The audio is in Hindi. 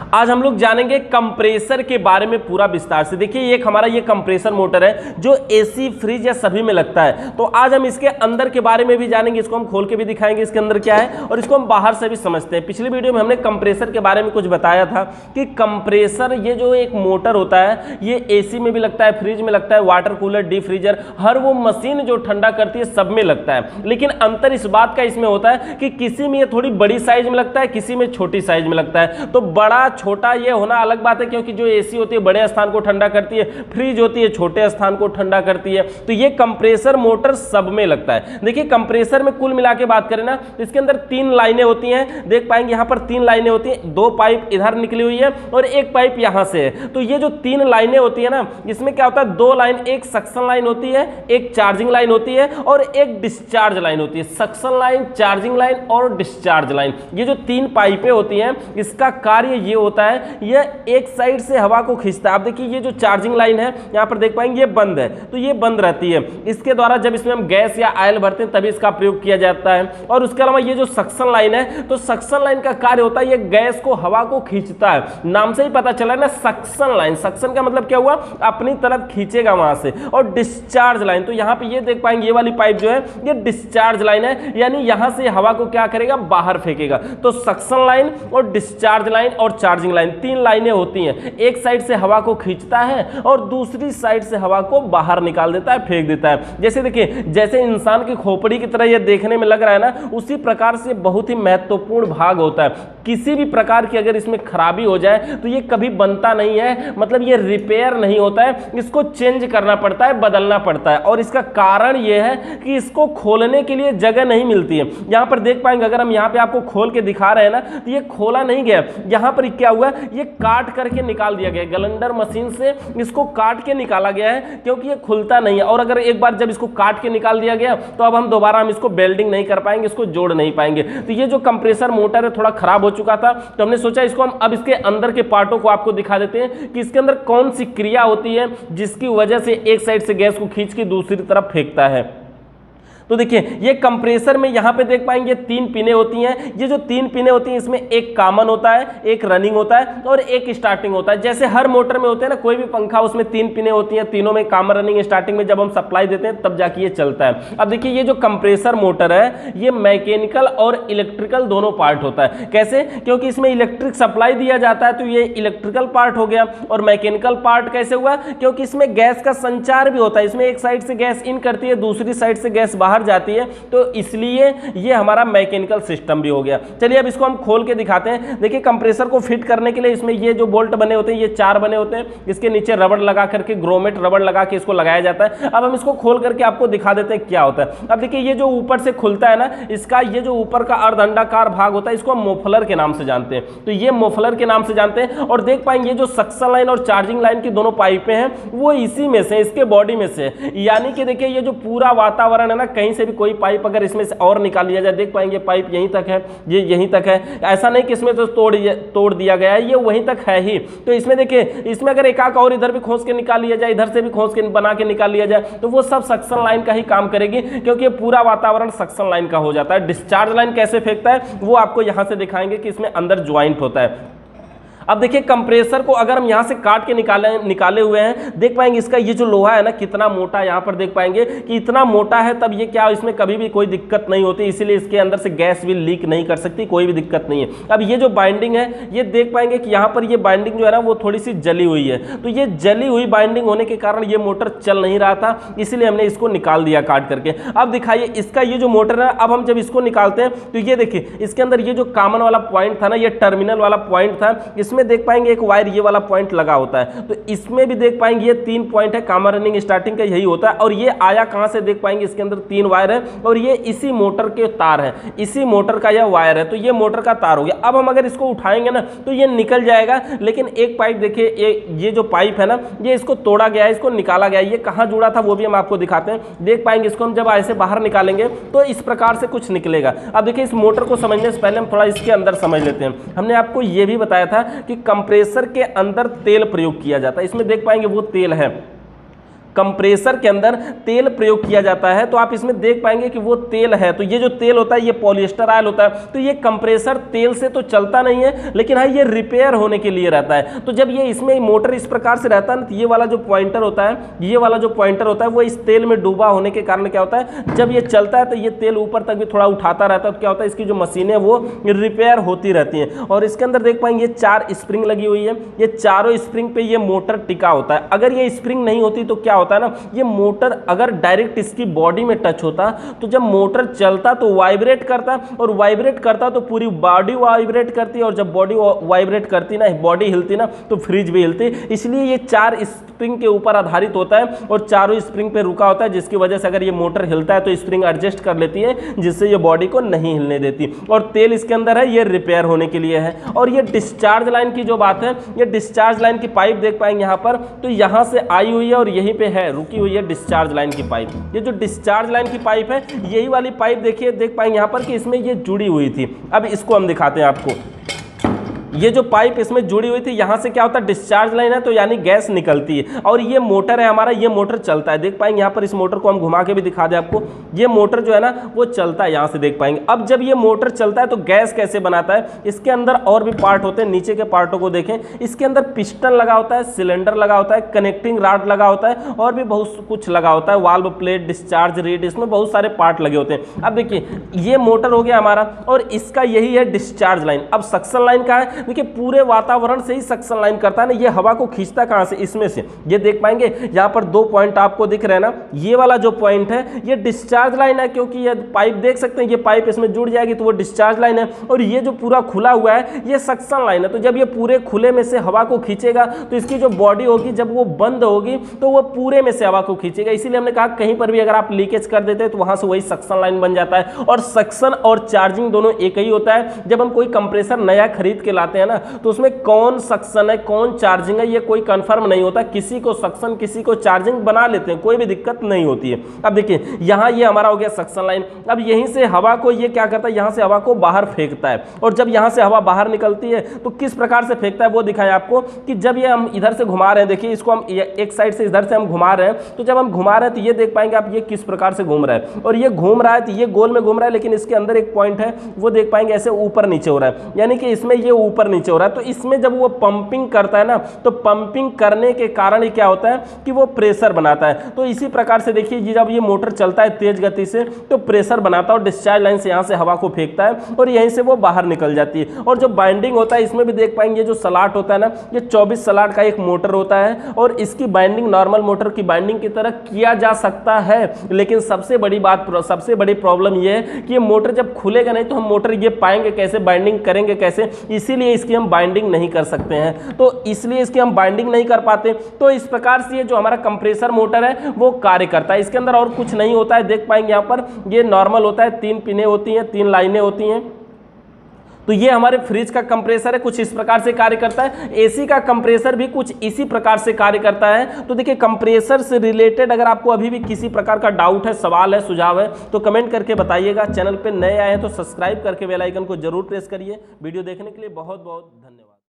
आज हम लोग जानेंगे कंप्रेसर के बारे में पूरा विस्तार से। देखिए एक हमारा ये कंप्रेसर मोटर है जो एसी, फ्रिज या सभी में लगता है। तो आज हम इसके अंदर के बारे में भी जानेंगे, इसको हम खोल के भी दिखाएंगे इसके अंदर क्या है, और इसको हम बाहर से भी समझते हैं। पिछली वीडियो में हमने कंप्रेसर के बारे में कुछ बताया था कि कंप्रेसर ये जो एक मोटर होता है ये एसी में भी लगता है, फ्रिज में लगता है, वाटर कूलर, डीप फ्रीजर, हर वो मशीन जो ठंडा करती है सब में लगता है। लेकिन अंतर इस बात का इसमें होता है कि किसी में ये थोड़ी बड़ी साइज में लगता है, किसी में छोटी साइज में लगता है। तो बड़ा छोटा ये होना अलग बात है, क्योंकि जो एसी होती है बड़े स्थान को ठंडा करती है, फ्रिज होती है छोटे स्थान को ठंडा करती है। तो ये कंप्रेसर मोटर सब में लगता है। देखिए कंप्रेसर में कुल मिला के बात करें ना, इसके अंदर 3 लाइनें होती हैं। देख पाएंगे यहां पर 3 लाइनें होती हैं, 2 पाइप इधर निकली हुई है और 1 पाइप यहां से है। तो ये जो 3 लाइनें होती है ना, इसमें क्या होता है, 2 लाइन, एक सक्शन लाइन होती है, एक चार्जिंग लाइन होती है और एक डिस्चार्ज लाइन होती है। सक्शन लाइन, चार्जिंग लाइन और डिस्चार्ज लाइन, ये जो 3 पाइपें होती हैं इसका कार्य ये होता है, यह एक साइड से हवा को खींचता है। आप देखिए ये जो चार्जिंग लाइन है यहां पर देख पाएंगे ये बंद है, तो ये बंद रहती है। इसके द्वारा जब इसमें हम गैस या ऑयल भरते हैं तभी इसका प्रयोग किया जाता है। और उसके अलावा ये जो सक्शन लाइन है, तो सक्शन लाइन का कार्य होता है ये गैस को, हवा को खींचता है। नाम से ही पता चला ना, सक्शन लाइन, सक्शन का मतलब क्या हुआ, अपनी तरफ खींचेगा वहां से। और डिस्चार्ज लाइन, तो यहां पे ये देख पाएंगे ये वाली पाइप जो है ये डिस्चार्ज लाइन है, यानी यहां से हवा को क्या करेगा, बाहर फेंकेगा। तो सक्शन लाइन और डिस्चार्ज लाइन और चार्जिंग लाइन 3 लाइनें होती हैं। एक साइड से हवा को खींचता है और दूसरी साइड से हवा को बाहर निकाल देता है, फेंक देता है। जैसे देखिए, जैसे इंसान की खोपड़ी की तरह ये देखने में लग रहा है ना, उसी प्रकार से बहुत ही महत्वपूर्ण भाग होता है। किसी भी प्रकार की अगर इसमें खराबी हो जाए तो ये कभी बनता नहीं है, मतलब ये रिपेयर नहीं होता है, इसको चेंज करना पड़ता है, बदलना पड़ता है। और इसका कारण ये है कि इसको खोलने के लिए जगह नहीं मिलती है। यहां पर देख पाएंगे, अगर हम यहां पे आपको खोल के दिखा रहे हैं ना, तो ये खोला नहीं गया। यहां पर क्या हुआ, ये काट करके निकाल दिया गया, ग्राइंडर मशीन से इसको काट के निकाला गया है, क्योंकि ये खुलता नहीं है। और अगर एक बार जब इसको काट के निकाल दिया गया तो अब हम दोबारा इसको वेल्डिंग नहीं कर पाएंगे, इसको जोड़ नहीं पाएंगे। तो ये जो कंप्रेसर मोटर है थोड़ा खराब हो चुका था, तो हमने सोचा इसको हम अब इसके अंदर के पार्टों को आपको दिखा देते हैं कि इसके अंदर कौन सी क्रिया होती है जिसकी वजह से एक साइड से गैस को खींच के दूसरी तरफ फेंकता है। तो देखिए ये कंप्रेसर में यहां पे देख पाएंगे 3 पिने होती हैं। ये जो 3 पिने होती हैं इसमें एक कॉमन होता है, एक रनिंग होता है और एक स्टार्टिंग होता है। जैसे हर मोटर में होते हैं ना, कोई भी पंखा उसमें 3 पिने होती हैं, तीनों में कॉमन, रनिंग, स्टार्टिंग में जब हम सप्लाई देते हैं तब जाके ये चलता है। अब देखिए ये जो कंप्रेसर मोटर है ये मैकेनिकल और इलेक्ट्रिकल दोनों पार्ट होता है। कैसे, क्योंकि इसमें इलेक्ट्रिक सप्लाई दिया जाता है तो ये इलेक्ट्रिकल पार्ट हो गया। और मैकेनिकल पार्ट कैसे हुआ, क्योंकि इसमें गैस का संचार भी होता है, इसमें एक साइड से गैस इन करती है, दूसरी साइड से गैस बाहर जाती है, तो इसलिए ये हमारा मैकेनिकल सिस्टम भी हो गया। चलिए अब इसको हम खोल के दिखाते हैं। देखिए कंप्रेसर को फिट करने के लिए इसमें ये जो बोल्ट बने होते हैं ये 4 बने होते हैं, इसके नीचे रबड़ लगा करके, ग्रोमेट रबड़ लगा के इसको लगाया जाता है। अब हम इसको खोल करके आपको दिखा देते हैं क्या होता है। अब देखिए ये जो ऊपर से खुलता है ना, इसका ये जो ऊपर का अर्धअंडाकार भाग होता है इसको हम मोफलर के नाम से जानते हैं। तो ये मोफलर के नाम से जानते हैं। और देख पाएंगे जो सक्शन लाइन और चार्जिंग लाइन की दोनों पाइपें हैं वो इसी में से, इसके बॉडी में से, यानी कि देखिए ये जो पूरा वातावरण है ना, कहीं से भी कोई पाइप अगर इसमें से और निकाल लिया जाए, देख पाएंगे पाइप यहीं तक है, ये यहीं तक है, ऐसा नहीं कि इसमें तो तोड़ दिया गया है, ये वहीं तक है ही। तो इसमें देखिए, इसमें अगर एक और इधर भी खोस के निकाल लिया जाए, इधर से भी खोस के बना के निकाल लिया जाए, तो वो सब सक्शन लाइन का ही काम करेगी, क्योंकि ये पूरा वातावरण सक्शन लाइन का हो जाता है। डिस्चार्ज लाइन कैसे फेंकता है वो आपको यहां से दिखाएंगे कि इसमें अंदर ज्वाइंट होता है। अब देखिए कंप्रेसर को अगर हम यहां से काट के निकाले हुए हैं, देख पाएंगे इसका ये जो लोहा है ना कितना मोटा, यहां पर देख पाएंगे कि इतना मोटा है, तब ये क्या, इसमें कभी भी कोई दिक्कत नहीं होती, इसीलिए इसके अंदर से गैस भी लीक नहीं कर सकती, कोई भी दिक्कत नहीं है। अब ये जो बाइंडिंग है ये देख पाएंगे कि यहां पर ये बाइंडिंग जो है ना वो थोड़ी सी जली हुई है। तो ये जली हुई बाइंडिंग होने के कारण ये मोटर चल नहीं रहा था, इसीलिए हमने इसको निकाल दिया काट करके। अब दिखाइए इसका ये जो मोटर है, अब हम जब इसको निकालते हैं तो ये देखिए इसके अंदर ये जो कॉमन वाला पॉइंट था ना, ये टर्मिनल वाला पॉइंट था, इसमें देख पाएंगे एक वायर ये वाला पॉइंट लगा होता है। तो इसमें भी देख पाएंगे ये 3 पॉइंट है, कॉमन, रनिंग, स्टार्टिंग का यही होता है। और ये आया कहां से, देख पाएंगे इसके अंदर 3 वायर है और ये इसी मोटर के तार है, इसी मोटर का यह वायर है, तो ये मोटर का तार हो गया। अब हम अगर इसको उठाएंगे ना तो ये निकल जाएगा, लेकिन एक पाइप देखिए, ये जो पाइप है ना ये इसको तोड़ा गया है, इसको निकाला गया है। ये कहां जुड़ा था वो भी हम आपको दिखाते हैं। देख पाएंगे इसको हम जब ऐसे बाहर निकालेंगे तो इस प्रकार से कुछ निकलेगा। अब देखिए इस मोटर को समझने से पहले हम थोड़ा इसके अंदर समझ लेते हैं। हमने आपको ये भी बताया था कि कंप्रेसर के अंदर तेल प्रयोग किया जाता है, इसमें देख पाएंगे वो तेल है। कंप्रेसर के अंदर तेल प्रयोग किया जाता है तो आप इसमें देख पाएंगे कि वो तेल है, तो ये जो तेल होता है ये पॉलिएस्टर ऑयल होता है। तो ये कंप्रेसर तेल से तो चलता नहीं है, लेकिन हाँ ये रिपेयर होने के लिए रहता है। तो जब ये इसमें मोटर इस प्रकार से रहता है ना, तो ये वाला जो पॉइंटर होता है, ये वाला जो पॉइंटर होता है वो इस तेल में डूबा होने के कारण क्या होता है, जब ये चलता है तो ये तेल ऊपर तक भी थोड़ा उठाता रहता है। तो क्या होता है, इसकी जो मशीनें वो रिपेयर होती रहती हैं। और इसके अंदर देख पाएंगे 4 स्प्रिंग लगी हुई है, ये चारों स्प्रिंग पे ये मोटर टिका होता है। अगर ये स्प्रिंग नहीं होती तो क्या होता है ना, ये मोटर अगर डायरेक्ट इसकी बॉडी में टच होता तो जब मोटर चलता तो वाइब्रेट करता, और वाइब्रेट करता तो पूरी बॉडी वाइब्रेट करती, और जब बॉडी वाइब्रेट करती ना, बॉडी हिलती ना, तो फ्रिज भी हिलती। इसलिए ये 4 स्प्रिंग के ऊपर आधारित होता है और चारों स्प्रिंग पे रुका होता है, जिसकी वजह से अगर ये मोटर हिलता है तो स्प्रिंग एडजस्ट कर लेती है, जिससे ये बॉडी को नहीं हिलने देती। और तेल इसके अंदर है, ये रिपेयर होने के लिए है। और ये डिस्चार्ज लाइन की जो बात है, ये डिस्चार्ज लाइन की पाइप देख पाएंगे यहाँ पर, तो यहाँ से आई हुई है और यहीं पे है रुकी हुई है डिस्चार्ज लाइन की पाइप। ये जो डिस्चार्ज लाइन की पाइप है, यही वाली पाइप देखिए, देख पाएंगे यहाँ पर कि इसमें ये जुड़ी हुई थी। अब इसको हम दिखाते हैं आपको। ये जो पाइप इसमें जुड़ी हुई थी, यहाँ से क्या होता है, डिस्चार्ज लाइन है तो यानी गैस निकलती है, और ये मोटर है हमारा, ये मोटर चलता है। देख पाएंगे यहाँ पर, इस मोटर को हम घुमा के भी दिखा दें आपको, ये मोटर जो है ना वो चलता है, यहाँ से देख पाएंगे। अब जब ये मोटर चलता है तो गैस कैसे बनाता है, इसके अंदर और भी पार्ट होते हैं, नीचे के पार्टों को देखें, इसके अंदर पिस्टन लगा होता है, सिलेंडर लगा होता है, कनेक्टिंग रॉड लगा होता है, और भी बहुत कुछ लगा होता है, वाल्व प्लेट, डिस्चार्ज रीड, इसमें बहुत सारे पार्ट लगे होते हैं। अब देखिए ये मोटर हो गया हमारा, और इसका यही है डिस्चार्ज लाइन। अब सक्शन लाइन का है, देखिए पूरे वातावरण से ही सक्शन लाइन करता है ना, ये हवा को खींचता कहां से, इसमें से। ये देख पाएंगे यहां पर 2 पॉइंट आपको दिख रहे हैं ना, ये वाला जो पॉइंट है ये डिस्चार्ज लाइन है, क्योंकि ये पाइप देख सकते हैं, ये पाइप इसमें जुड़ जाएगी तो वो डिस्चार्ज लाइन है। और ये जो पूरा खुला हुआ है ये सक्शन लाइन है। तो जब ये पूरे खुले में से हवा को खींचेगा तो इसकी जो बॉडी होगी, जब वो बंद होगी तो वो पूरे में से हवा को खींचेगा। इसीलिए हमने कहा कहीं पर भी अगर आप लीकेज कर देते हैं तो वहां से वही सक्शन लाइन बन जाता है। और सक्शन और चार्जिंग दोनों एक ही होता है। जब हम कोई कंप्रेसर नया खरीद के लाते हैं ना, तो उसमें कौन सक्शन है कौन चार्जिंग है ये कोई कंफर्म नहीं होता, किसी को सक्शन किसी को चार्जिंग बना लेते हैं, कोई भी दिक्कत नहीं होती है। अब देखिए यहां ये हमारा हो गया सक्शन लाइन। अब यहीं से हवा को ये क्या करता है, यहां से हवा को बाहर फेंकता है, और जब यहां से हवा बाहर निकलती है तो किस प्रकार से फेंकता है वो दिखाएं आपको, कि जब ये हम इधर से घुमा रहे हैं, देखिए इसको हम एक साइड से इधर से हम घुमा रहे हैं, तो जब हम घुमा रहे हैं तो ये देख पाएंगे आप, ये किस प्रकार से घूम रहा है, और ये घूम रहा है तो ये गोल में घूम रहा है, लेकिन इसके अंदर एक पॉइंट है वो देख पाएंगे ऐसे ऊपर नीचे हो रहा है, यानी कि इसमें ये ऊपर नीचे हो रहा है। तो इसमें जब वो पंपिंग करता है ना, तो पंपिंग करने के कारण ही क्या होता है कि वो प्रेशर बनाता है। तो इसी प्रकार से देखिए जब ये मोटर चलता है तेज गति से तो प्रेशर बनाता है, और डिस्चार्ज लाइन से यहाँ से हवा को फेंकता है और यहीं से वो बाहर निकल जाती है। और जो बाइंडिंग होता है इसमें भी देख पाएंगे, जो सलाट होता है ना, ये 24 सलाट का एक मोटर होता है, और इसकी बाइंडिंग नॉर्मल मोटर की बाइंडिंग की तरह किया जा सकता है। लेकिन सबसे बड़ी बात, सबसे बड़ी प्रॉब्लम ये है कि ये मोटर जब खुलेगा नहीं तो हम मोटर ये पाएंगे कैसे, बाइंडिंग करेंगे कैसे, इसीलिए इसकी हम बाइंडिंग नहीं कर सकते हैं। तो इसलिए इसकी हम बाइंडिंग नहीं कर पाते। तो इस प्रकार से ये जो हमारा कंप्रेसर मोटर है वो कार्य करता है। इसके अंदर और कुछ नहीं होता है, देख पाएंगे यहाँ पर ये नॉर्मल होता है, 3 पिनें होती हैं, 3 लाइनें होती हैं। तो ये हमारे फ्रिज का कंप्रेसर है, कुछ इस प्रकार से कार्य करता है। एसी का कंप्रेसर भी कुछ इसी प्रकार से कार्य करता है। तो देखिए कंप्रेसर से रिलेटेड अगर आपको अभी भी किसी प्रकार का डाउट है, सवाल है, सुझाव है, तो कमेंट करके बताइएगा। चैनल पे नए आए हैं तो सब्सक्राइब करके बेल आइकन को जरूर प्रेस करिए। वीडियो देखने के लिए बहुत बहुत धन्यवाद।